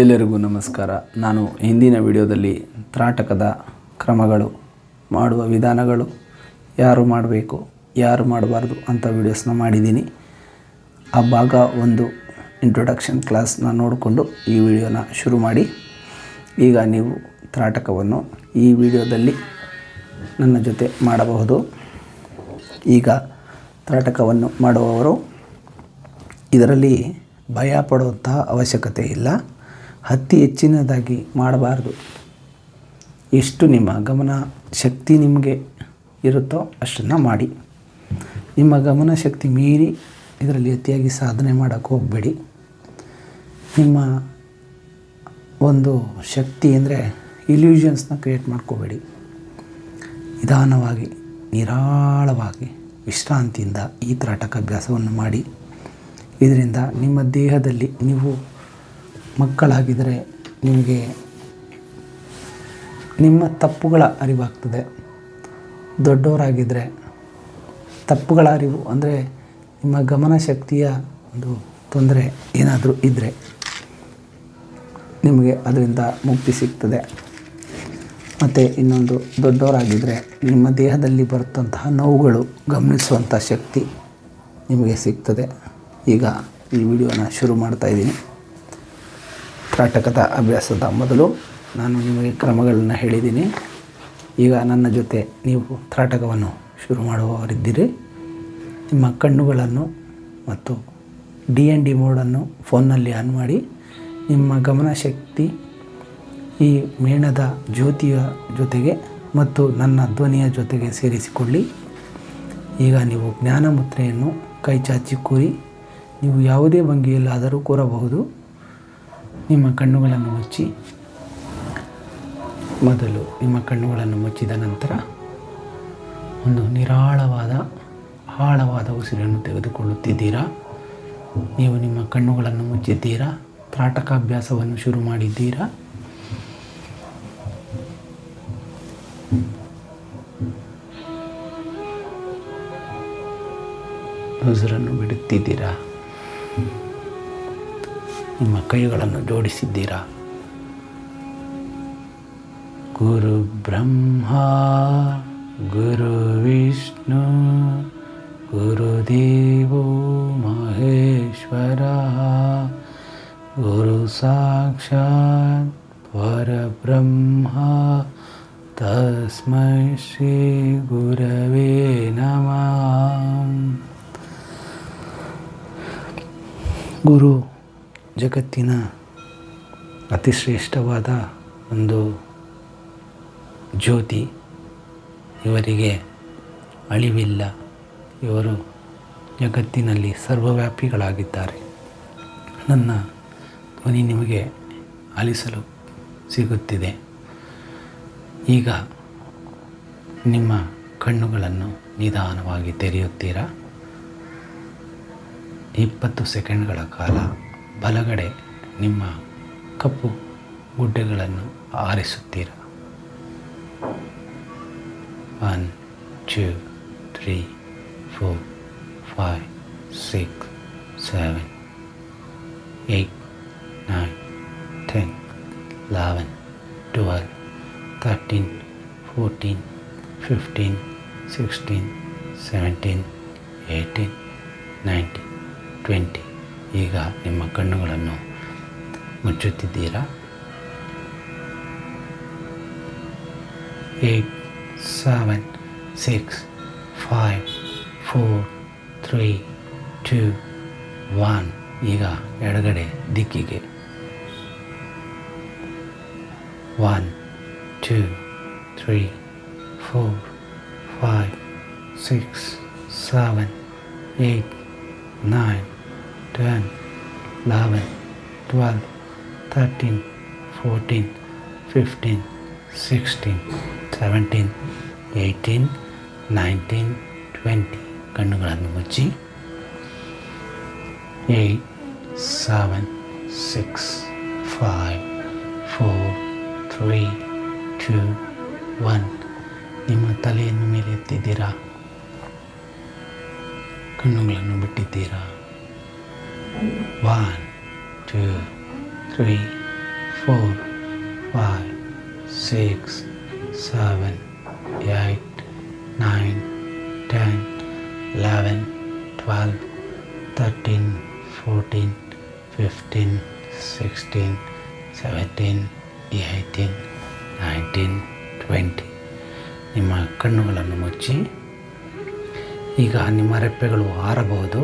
ಎಲ್ಲರಿಗೂ ನಮಸ್ಕಾರ. ನಾನು ಹಿಂದಿನ ವಿಡಿಯೋದಲ್ಲಿ ತ್ರಾಟಕದ ಕ್ರಮಗಳು, ಮಾಡುವ ವಿಧಾನಗಳು, ಯಾರು ಮಾಡಬೇಕು ಯಾರು ಮಾಡಬಾರ್ದು ಅಂತ ವಿಡಿಯೋಸ್ನ ಮಾಡಿದ್ದೀನಿ. ಆ ಭಾಗ ಒಂದು ಇಂಟ್ರೊಡಕ್ಷನ್ ಕ್ಲಾಸ್ನ ನೋಡಿಕೊಂಡು ಈ ವಿಡಿಯೋನ ಶುರು ಮಾಡಿ. ಈಗ ನೀವು ತ್ರಾಟಕವನ್ನು ಈ ವಿಡಿಯೋದಲ್ಲಿ ನನ್ನ ಜೊತೆ ಮಾಡಬಹುದು. ಈಗ ತ್ರಾಟಕವನ್ನು ಮಾಡುವವರು ಇದರಲ್ಲಿ ಭಯ ಪಡುವಂತಹ ಅವಶ್ಯಕತೆ ಇಲ್ಲ. ಅತಿ ಹೆಚ್ಚಿನದಾಗಿ ಮಾಡಬಾರ್ದು. ಎಷ್ಟು ನಿಮ್ಮ ಗಮನ ಶಕ್ತಿ ನಿಮಗೆ ಇರುತ್ತೋ ಅಷ್ಟನ್ನು ಮಾಡಿ. ನಿಮ್ಮ ಗಮನ ಶಕ್ತಿ ಮೀರಿ ಇದರಲ್ಲಿ ಅತಿಯಾಗಿ ಸಾಧನೆ ಮಾಡೋಕ್ಕೆ ಹೋಗಬೇಡಿ. ನಿಮ್ಮ ಒಂದು ಶಕ್ತಿ ಅಂದರೆ ಇಲ್ಯೂಷನ್ಸ್ನ ಕ್ರಿಯೇಟ್ ಮಾಡ್ಕೋಬೇಡಿ. ನಿಧಾನವಾಗಿ ನಿರಾಳವಾಗಿ ವಿಶ್ರಾಂತಿಯಿಂದ ಈ ತ್ರಾಟಕ ಅಭ್ಯಾಸವನ್ನು ಮಾಡಿ. ಇದರಿಂದ ನಿಮ್ಮ ದೇಹದಲ್ಲಿ, ನೀವು ಮಕ್ಕಳಾಗಿದ್ದರೆ ನಿಮಗೆ ನಿಮ್ಮ ತಪ್ಪುಗಳ ಅರಿವಾಗ್ತದೆ. ದೊಡ್ಡವರಾಗಿದ್ದರೆ ತಪ್ಪುಗಳ ಅರಿವು ಅಂದರೆ ನಿಮ್ಮ ಗಮನ ಶಕ್ತಿಯ ಒಂದು ತೊಂದರೆ ಏನಾದರೂ ಇದ್ದರೆ ನಿಮಗೆ ಅದರಿಂದ ಮುಕ್ತಿ ಸಿಗ್ತದೆ. ಮತ್ತು ಇನ್ನೊಂದು, ದೊಡ್ಡವರಾಗಿದ್ದರೆ ನಿಮ್ಮ ದೇಹದಲ್ಲಿ ಬರುತ್ತಂತಹ ನೋವುಗಳು ಗಮನಿಸುವಂಥ ಶಕ್ತಿ ನಿಮಗೆ ಸಿಗ್ತದೆ. ಈಗ ಈ ವಿಡಿಯೋನ ಶುರು ಮಾಡ್ತಾಯಿದ್ದೀನಿ. ತ್ರಾಟಕದ ಅಭ್ಯಾಸದ ಮೊದಲು ನಾನು ನಿಮಗೆ ಕ್ರಮಗಳನ್ನು ಹೇಳಿದ್ದೀನಿ. ಈಗ ನನ್ನ ಜೊತೆ ನೀವು ತ್ರಾಟಕವನ್ನು ಶುರು ಮಾಡುವವರಿದ್ದೀರಿ. ನಿಮ್ಮ ಕಣ್ಣುಗಳನ್ನು ಮತ್ತು DND ಮೋಡನ್ನು ಫೋನ್ನಲ್ಲಿ ಆನ್ ಮಾಡಿ ನಿಮ್ಮ ಗಮನ ಶಕ್ತಿ ಈ ಮೇಣದ ಜ್ಯೋತಿಯ ಜೊತೆಗೆ ಮತ್ತು ನನ್ನ ಧ್ವನಿಯ ಜೊತೆಗೆ ಸೇರಿಸಿಕೊಳ್ಳಿ. ಈಗ ನೀವು ಜ್ಞಾನ ಮುದ್ರೆಯನ್ನು ಕೈ ಚಾಚಿ ಕೂರಿ, ನೀವು ಯಾವುದೇ ಭಂಗಿಯಲ್ಲಾದರೂ ಕೂರಬಹುದು. ನಿಮ್ಮ ಕಣ್ಣುಗಳನ್ನು ಮುಚ್ಚಿ, ಮೊದಲು ನಿಮ್ಮ ಕಣ್ಣುಗಳನ್ನು ಮುಚ್ಚಿದ ನಂತರ ಒಂದು ನಿರಾಳವಾದ ಆಳವಾದ ಉಸಿರನ್ನು ತೆಗೆದುಕೊಳ್ಳುತ್ತಿದ್ದೀರಾ. ನೀವು ನಿಮ್ಮ ಕಣ್ಣುಗಳನ್ನು ಮುಚ್ಚಿದ್ದೀರಾ. ತ್ರಾಟಕಾಭ್ಯಾಸವನ್ನು ಶುರು ಮಾಡಿದ್ದೀರಾ. ಉಸಿರನ್ನು ಬಿಡುತ್ತಿದ್ದೀರಾ. ನಿಮ್ಮ ಕೈಗಳನ್ನು ಜೋಡಿಸಿದ್ದೀರಾ. ಗುರು ಬ್ರಹ್ಮ ಗುರು ವಿಷ್ಣು ಗುರುದೇವೋ ಮಹೇಶ್ವರ ಗುರು ಸಾಕ್ಷಾತ್ ಪರಬ್ರಹ್ಮ ತಸ್ಮೈ ಶ್ರೀ ಗುರವೇ ನಮಃ. ಗುರು ಜಗತ್ತಿನ ಅತಿಶ್ರೇಷ್ಠವಾದ ಒಂದು ಜ್ಯೋತಿ. ಇವರಿಗೆ ಅಳಿವಿಲ್ಲ. ಇವರು ಜಗತ್ತಿನಲ್ಲಿ ಸರ್ವವ್ಯಾಪಿಗಳಾಗಿದ್ದಾರೆ. ನನ್ನ ಧ್ವನಿ ನಿಮಗೆ ಆಲಿಸಲು ಸಿಗುತ್ತಿದೆ. ಈಗ ನಿಮ್ಮ ಕಣ್ಣುಗಳನ್ನು ನಿಧಾನವಾಗಿ ತೆರೆಯುತ್ತೀರಾ. 20 ಸೆಕೆಂಡ್ಗಳ ಕಾಲ ಬಲಗಡೆ ನಿಮ್ಮ ಕಪ್ಪು ಗುಡ್ಡೆಗಳನ್ನು ಆರಿಸುತ್ತೀರ. 1 2 3 4 5 6 7 8 9 10 11 12 13 14 15 16 17 18 19 20. ಈಗ ನಿಮ್ಮ ಕಣ್ಣುಗಳನ್ನು ಮುಚ್ಚುತ್ತಿದ್ದೀರಾ. 8 7 6 5 4 3 2 1. ಈಗ ಎಡಗಡೆ ದಿಕ್ಕಿಗೆ 1 2 3 4 5 6 7 8 9 10 11 12 13 14 15 16 17 18 19 20. ಕಣ್ಣುಗಳನ್ನು ಮುಚ್ಚಿ. 8 7 6 5 4 3 2 1. ನಿಮ್ಮ ತಲೆಯನ್ನು ಮೇಲೆ ಎತ್ತಿದ್ದೀರಾ. ಕಣ್ಣುಗಳನ್ನು ಬಿಟ್ಟಿದ್ದೀರಾ. 1 2 3 4 5 6 7 8 9 10 11 12 13 14 15 16 17 18 19 20. ನಿಮ್ಮ ಕಣ್ಣುಗಳನ್ನು ಮುಚ್ಚಿ. ಈಗ ನಿಮ್ಮ ರೆಪ್ಪೆಗಳು ಆರಬಹುದು,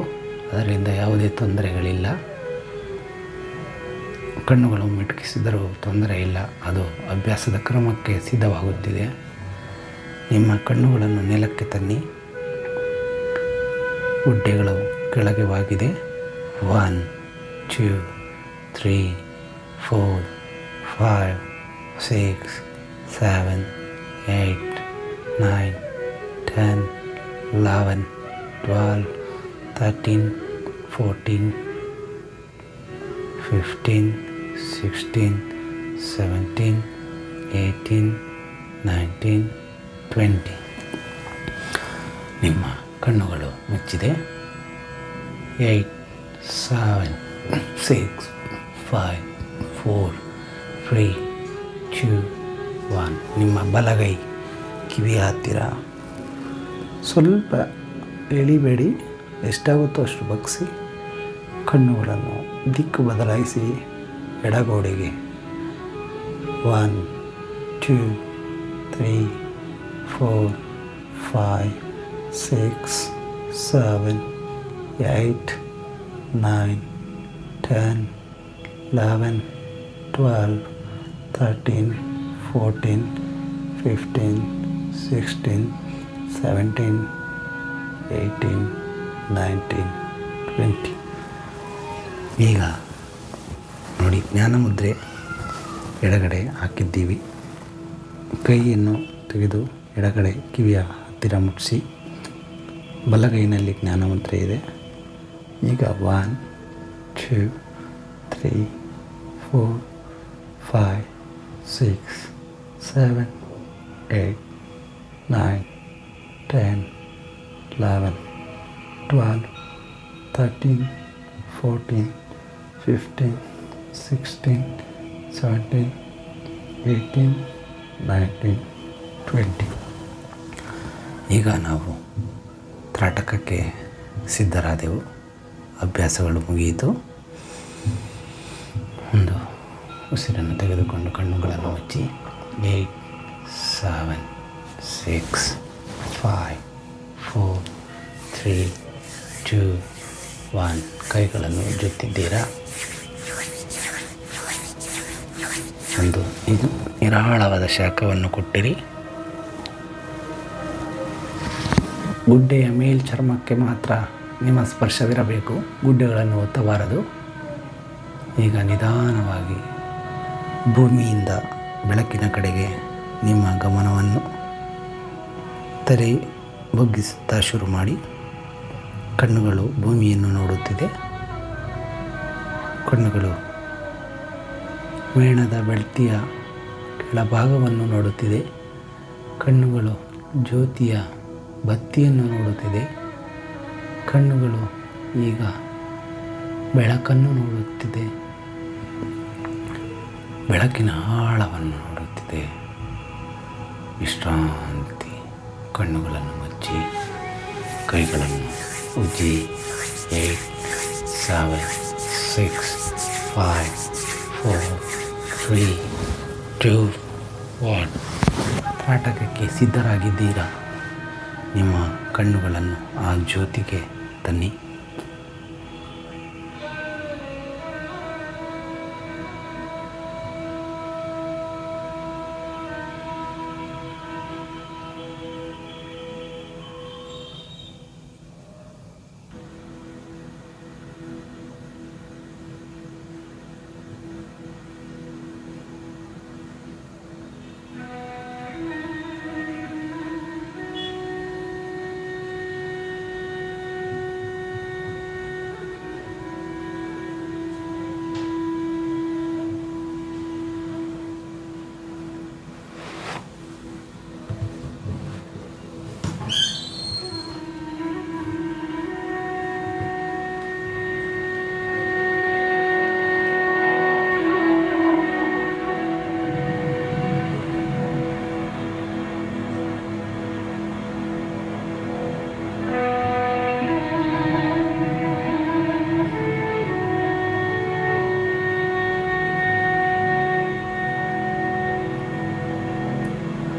ಅದರಿಂದ ಯಾವುದೇ ತೊಂದರೆಗಳಿಲ್ಲ. ಕಣ್ಣುಗಳು ಮಿಟುಕಿಸಿದರೂ ತೊಂದರೆ ಇಲ್ಲ, ಅದು ಅಭ್ಯಾಸದ ಕ್ರಮಕ್ಕೆ ಸಿದ್ಧವಾಗುತ್ತಿದೆ. ನಿಮ್ಮ ಕಣ್ಣುಗಳನ್ನು ನೆಲಕ್ಕೆ ತನ್ನಿ. ಗುಡ್ಡೆಗಳು ಕೆಳಗೆ ಬಾಗಿದೆ. 1 2 3 4 5 6 7 8 9 10 11 12 13 14 15 16 17 18 19 20. ನಿಮ್ಮ ಕಣ್ಣುಗಳು ಮುಚ್ಚಿದೆ. 8 7 6 5 4 3 2 1. ನಿಮ್ಮ ಬಲಗೈ ಕಿವಿಯ ಹತ್ತಿರ ಸ್ವಲ್ಪ ಎಳಿಬೇಡಿ, ಎಷ್ಟಾಗುತ್ತೋ ಅಷ್ಟು ಬಗ್ಗಿಸಿ ಕಣ್ಣುಗಳನ್ನು ದಿಕ್ಕು ಬದಲಾಯಿಸಿ ಎಡಗೋಡೆಗೆ. 1 2 3 4 5 6 7 8 9 10 11 12 13 14 15 16 17 18 19 20. ಈಗ ನೋಡಿ, ಜ್ಞಾನಮುದ್ರೆ ಎಡಗಡೆ ಹಾಕಿದ್ದೀವಿ. ಕೈಯನ್ನು ತೆಗೆದು ಎಡಗಡೆ ಕಿವಿಯ ಹತ್ತಿರ ಮುಟ್ಟಿಸಿ. ಬಲಗೈನಲ್ಲಿ ಜ್ಞಾನಮುದ್ರೆ ಇದೆ. ಈಗ 1 2 3 4 5 6 7 8 9 10 11 12 13 14 15 16 17 18 19 20. ಈಗ ನಾವು ತ್ರಾಟಕಕ್ಕೆ ಸಿದ್ಧರಾದೆವು. ಅಭ್ಯಾಸಗಳು ಮುಗಿಯಿತು. ಒಂದು ಉಸಿರನ್ನು ತೆಗೆದುಕೊಂಡು ಕಣ್ಣುಗಳನ್ನು ಮುಚ್ಚಿ. 8 7 6 5 4 3 2 1. ಕೈಗಳನ್ನು ಉಜ್ಜುತ್ತಿದ್ದೀರಾ. ಒಂದು ನಿರಾಳವಾದ ಶಾಖವನ್ನು ಕೊಟ್ಟಿರಿ. ಗುಡ್ಡೆಯ ಮೇಲ್ಚರ್ಮಕ್ಕೆ ಮಾತ್ರ ನಿಮ್ಮ ಸ್ಪರ್ಶವಿರಬೇಕು, ಗುಡ್ಡೆಗಳನ್ನು ಒತ್ತಬಾರದು. ಈಗ ನಿಧಾನವಾಗಿ ಭೂಮಿಯಿಂದ ಬೆಳಕಿನ ಕಡೆಗೆ ನಿಮ್ಮ ಗಮನವನ್ನು ತಲೆ ಬಗ್ಗಿಸುತ್ತಾ ಶುರು ಮಾಡಿ. ಕಣ್ಣುಗಳು ಭೂಮಿಯನ್ನು ನೋಡುತ್ತಿದೆ. ಕಣ್ಣುಗಳು ಮೇಣದ ಬೆಳ್ತಿಯ ಕೆಳಭಾಗವನ್ನು ನೋಡುತ್ತಿದೆ. ಕಣ್ಣುಗಳು ಜ್ಯೋತಿಯ ಬತ್ತಿಯನ್ನು ನೋಡುತ್ತಿದೆ. ಕಣ್ಣುಗಳು ಈಗ ಬೆಳಕನ್ನು ನೋಡುತ್ತಿದೆ. ಬೆಳಕಿನ ಆಳವನ್ನು ನೋಡುತ್ತಿದೆ. ವಿಶ್ರಾಂತಿ. ಕಣ್ಣುಗಳನ್ನು ಮುಚ್ಚಿ ಕೈಗಳನ್ನು ಉಜ್ಜಿ. 8 7 6 5 4 3 2 1. ತ್ರಾಟಕಕ್ಕೆ ಸಿದ್ಧರಾಗಿದ್ದೀರಾ. ನಿಮ್ಮ ಕಣ್ಣುಗಳನ್ನು ಆ ಜ್ಯೋತಿಗೆ ತನ್ನಿ.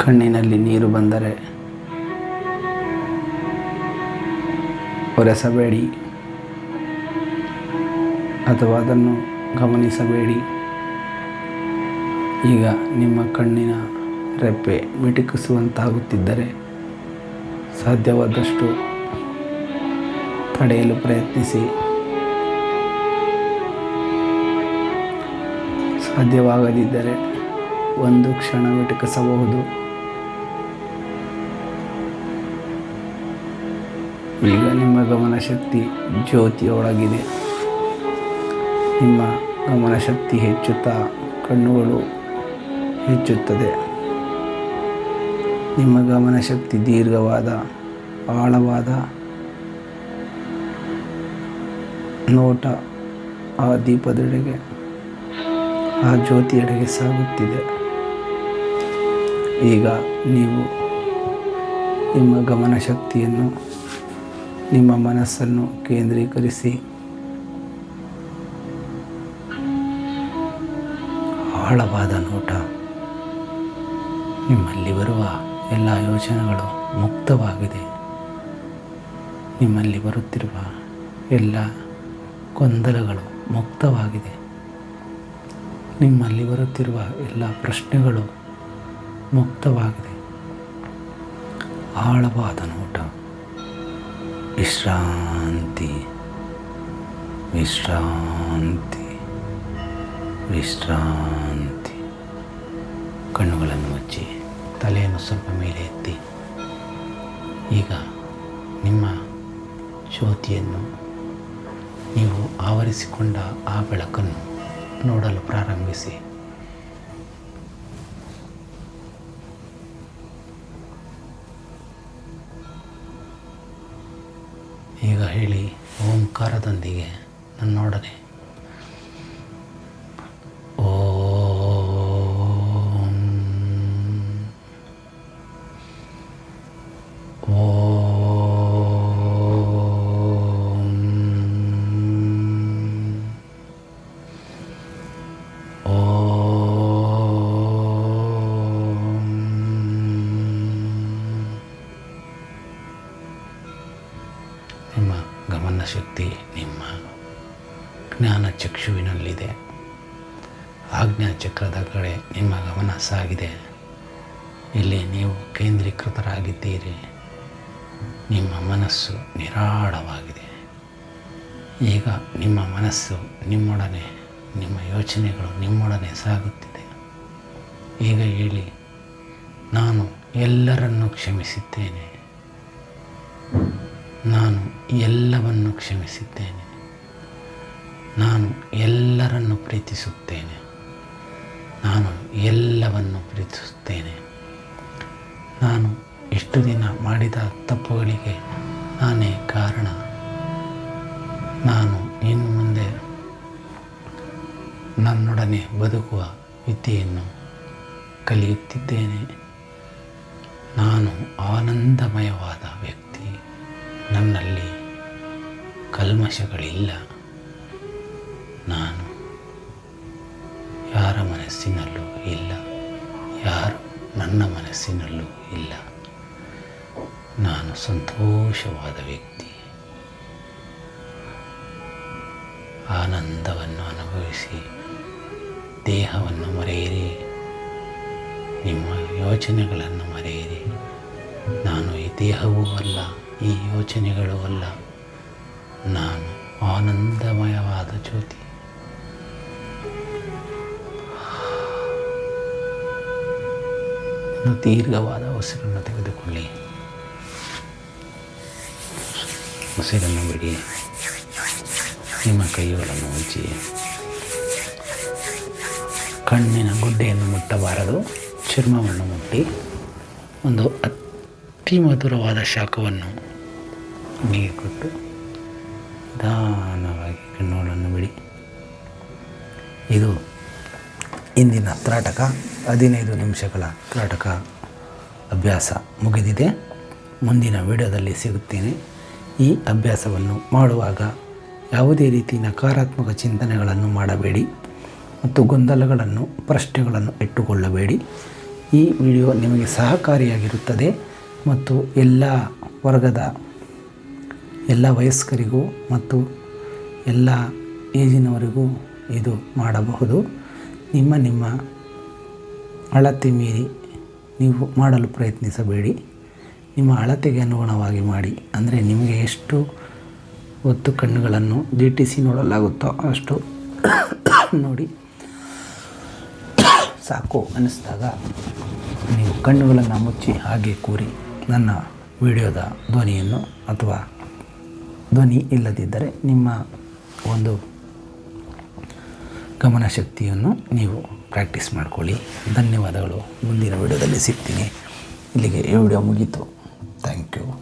ಕಣ್ಣಿನಲ್ಲಿ ನೀರು ಬಂದರೆ ಒರೆಸಬೇಡಿ ಅಥವಾ ಅದನ್ನು ಗಮನಿಸಬೇಡಿ. ಈಗ ನಿಮ್ಮ ಕಣ್ಣಿನ ರೆಪ್ಪೆ ಮಿಟುಕಿಸುವಂತಾಗುತ್ತಿದ್ದರೆ ಸಾಧ್ಯವಾದಷ್ಟು ತಡೆಯಲು ಪ್ರಯತ್ನಿಸಿ. ಸಾಧ್ಯವಾಗದಿದ್ದರೆ ಒಂದು ಕ್ಷಣ ಮಿಟುಕಿಸಬಹುದು. ಈಗ ನಿಮ್ಮ ಗಮನಶಕ್ತಿ ಜ್ಯೋತಿಯೊಳಗಿದೆ. ನಿಮ್ಮ ಗಮನಶಕ್ತಿ ಹೆಚ್ಚುತ್ತಾ ಕಣ್ಣುಗಳು ಹೆಚ್ಚುತ್ತದೆ. ನಿಮ್ಮ ಗಮನಶಕ್ತಿ ದೀರ್ಘವಾದ ಆಳವಾದ ನೋಟ ಆ ದೀಪದೆಡೆಗೆ, ಆ ಜ್ಯೋತಿಯೆಡೆಗೆ ಸಾಗುತ್ತಿದೆ. ಈಗ ನೀವು ನಿಮ್ಮ ಗಮನಶಕ್ತಿಯನ್ನು, ನಿಮ್ಮ ಮನಸ್ಸನ್ನು ಕೇಂದ್ರೀಕರಿಸಿ ಆಳವಾದ ನೋಟ. ನಿಮ್ಮಲ್ಲಿ ಬರುವ ಎಲ್ಲ ಯೋಚನೆಗಳು ಮುಕ್ತವಾಗಿದೆ. ನಿಮ್ಮಲ್ಲಿ ಬರುತ್ತಿರುವ ಎಲ್ಲ ಗೊಂದಲಗಳು ಮುಕ್ತವಾಗಿದೆ. ನಿಮ್ಮಲ್ಲಿ ಬರುತ್ತಿರುವ ಎಲ್ಲ ಪ್ರಶ್ನೆಗಳು ಮುಕ್ತವಾಗಿದೆ. ಆಳವಾದ ನೋಟ. ವಿಶ್ರಾಂತಿ, ವಿಶ್ರಾಂತಿ, ವಿಶ್ರಾಂತಿ. ಕಣ್ಣುಗಳನ್ನು ಮುಚ್ಚಿ ತಲೆಯನ್ನು ಸ್ವಲ್ಪ ಮೇಲೆ ಎತ್ತಿ. ಈಗ ನಿಮ್ಮ ಜ್ಯೋತಿಯನ್ನು, ನೀವು ಆವರಿಸಿಕೊಂಡ ಆ ಬೆಳಕನ್ನು ನೋಡಲು ಪ್ರಾರಂಭಿಸಿ. ಈಗ ಹೇಳಿ ಓಂಕಾರದೊಂದಿಗೆ ನನ್ನೊಡನೆ. ನಿಮ್ಮ ಗಮನಶಕ್ತಿ ನಿಮ್ಮ ಜ್ಞಾನ ಚಕ್ಷುವಿನಲ್ಲಿದೆ. ಆಜ್ಞಾಚಕ್ರದ ಕಡೆ ನಿಮ್ಮ ಗಮನ ಸಾಗಿದೆ. ಇಲ್ಲಿ ನೀವು ಕೇಂದ್ರೀಕೃತರಾಗಿದ್ದೀರಿ. ನಿಮ್ಮ ಮನಸ್ಸು ನಿರಾಳವಾಗಿದೆ. ಈಗ ನಿಮ್ಮ ಮನಸ್ಸು ನಿಮ್ಮೊಡನೆ, ನಿಮ್ಮ ಯೋಚನೆಗಳು ನಿಮ್ಮೊಡನೆ ಸಾಗುತ್ತಿದೆ. ಈಗ ಹೇಳಿ, ನಾನು ಎಲ್ಲರನ್ನೂ ಕ್ಷಮಿಸಿದ್ದೇನೆ. ನಾನು ಎಲ್ಲವನ್ನು ಕ್ಷಮಿಸಿದ್ದೇನೆ. ನಾನು ಎಲ್ಲರನ್ನು ಪ್ರೀತಿಸುತ್ತೇನೆ. ನಾನು ಎಲ್ಲವನ್ನು ಪ್ರೀತಿಸುತ್ತೇನೆ. ನಾನು ಇಷ್ಟು ದಿನ ಮಾಡಿದ ತಪ್ಪುಗಳಿಗೆ ನಾನೇ ಕಾರಣ. ನಾನು ಇನ್ನು ಮುಂದೆ ನನ್ನೊಡನೆ ಬದುಕುವ ವಿದ್ಯೆಯನ್ನು ಕಲಿಯುತ್ತಿದ್ದೇನೆ. ನಾನು ಆನಂದಮಯವಾದ ವ್ಯಕ್ತಿ. ನನ್ನಲ್ಲಿ ಕಲ್ಮಶಗಳಿಲ್ಲ. ನಾನು ಯಾರ ಮನಸ್ಸಿನಲ್ಲೂ ಇಲ್ಲ. ಯಾರು ನನ್ನ ಮನಸ್ಸಿನಲ್ಲೂ ಇಲ್ಲ. ನಾನು ಸಂತೋಷವಾದ ವ್ಯಕ್ತಿ. ಆನಂದವನ್ನು ಅನುಭವಿಸಿ ದೇಹವನ್ನು ಮರೆಯಿರಿ. ನಿಮ್ಮ ಯೋಚನೆಗಳನ್ನು ಮರೆಯಿರಿ. ನಾನು ಈ ದೇಹವೂ ಅಲ್ಲ, ಈ ಯೋಚನೆಗಳೂ ಅಲ್ಲ. ನಾನು ಆನಂದಮಯವಾದ ಜ್ಯೋತಿ. ಒಂದು ದೀರ್ಘವಾದ ಉಸಿರನ್ನು ತೆಗೆದುಕೊಳ್ಳಿ. ಉಸಿರನ್ನು ಬಿಡಿ. ನಿಮ್ಮ ಕೈಗಳನ್ನು ಮುಚ್ಚಿ. ಕಣ್ಣಿನ ಗುಡ್ಡೆಯನ್ನು ಮುಟ್ಟಬಾರದು. ಚರ್ಮವನ್ನು ಮುಟ್ಟಿ ಒಂದು ಅತಿ ಮಧುರವಾದ ಶಾಖವನ್ನು ನಿಮಗೆ ಕೊಟ್ಟು ನಿಧಾನವಾಗಿ ಕಣ್ಣುಗಳನ್ನು ಬಿಡಿ. ಇದು ಇಂದಿನ ತ್ರಾಟಕ 15 ನಿಮಿಷಗಳ ತ್ರಾಟಕ ಅಭ್ಯಾಸ ಮುಗಿದಿದೆ. ಮುಂದಿನ ವಿಡಿಯೋದಲ್ಲಿ ಸಿಗುತ್ತೇನೆ. ಈ ಅಭ್ಯಾಸವನ್ನು ಮಾಡುವಾಗ ಯಾವುದೇ ರೀತಿ ನಕಾರಾತ್ಮಕ ಚಿಂತನೆಗಳನ್ನು ಮಾಡಬೇಡಿ ಮತ್ತು ಗೊಂದಲಗಳನ್ನು, ಪ್ರಶ್ನೆಗಳನ್ನು ಇಟ್ಟುಕೊಳ್ಳಬೇಡಿ. ಈ ವಿಡಿಯೋ ನಿಮಗೆ ಸಹಕಾರಿಯಾಗಿರುತ್ತದೆ ಮತ್ತು ಎಲ್ಲ ವರ್ಗದ ಎಲ್ಲ ವಯಸ್ಕರಿಗೂ ಮತ್ತು ಎಲ್ಲ ಏಜಿನವರಿಗೂ ಇದು ಮಾಡಬಹುದು. ನಿಮ್ಮ ಅಳತೆ ಮೀರಿ ನೀವು ಮಾಡಲು ಪ್ರಯತ್ನಿಸಬೇಡಿ. ನಿಮ್ಮ ಅಳತೆಗೆ ಅನುಗುಣವಾಗಿ ಮಾಡಿ. ಅಂದರೆ ನಿಮಗೆ ಎಷ್ಟು ಹೊತ್ತು ಕಣ್ಣುಗಳನ್ನು ದಿಟ್ಟಿಸಿ ನೋಡಲಾಗುತ್ತೋ ಅಷ್ಟು ನೋಡಿ. ಸಾಕು ಅನ್ನಿಸಿದಾಗ ನೀವು ಕಣ್ಣುಗಳನ್ನು ಮುಚ್ಚಿ ಹಾಗೆ ಕೂರಿ ನನ್ನ ವಿಡಿಯೋದ ಧ್ವನಿಯನ್ನು ಅಥವಾ ಧ್ವನಿ ಇಲ್ಲದಿದ್ದರೆ ನಿಮ್ಮ ಒಂದು ಗಮನಶಕ್ತಿಯನ್ನು ನೀವು ಪ್ರಾಕ್ಟೀಸ್ ಮಾಡಿಕೊಳ್ಳಿ. ಧನ್ಯವಾದಗಳು. ಮುಂದಿನ ವಿಡಿಯೋದಲ್ಲಿ ಸಿಗ್ತೀನಿ. ಇಲ್ಲಿಗೆ ಈ ವಿಡಿಯೋ ಮುಗೀತು. Thank you.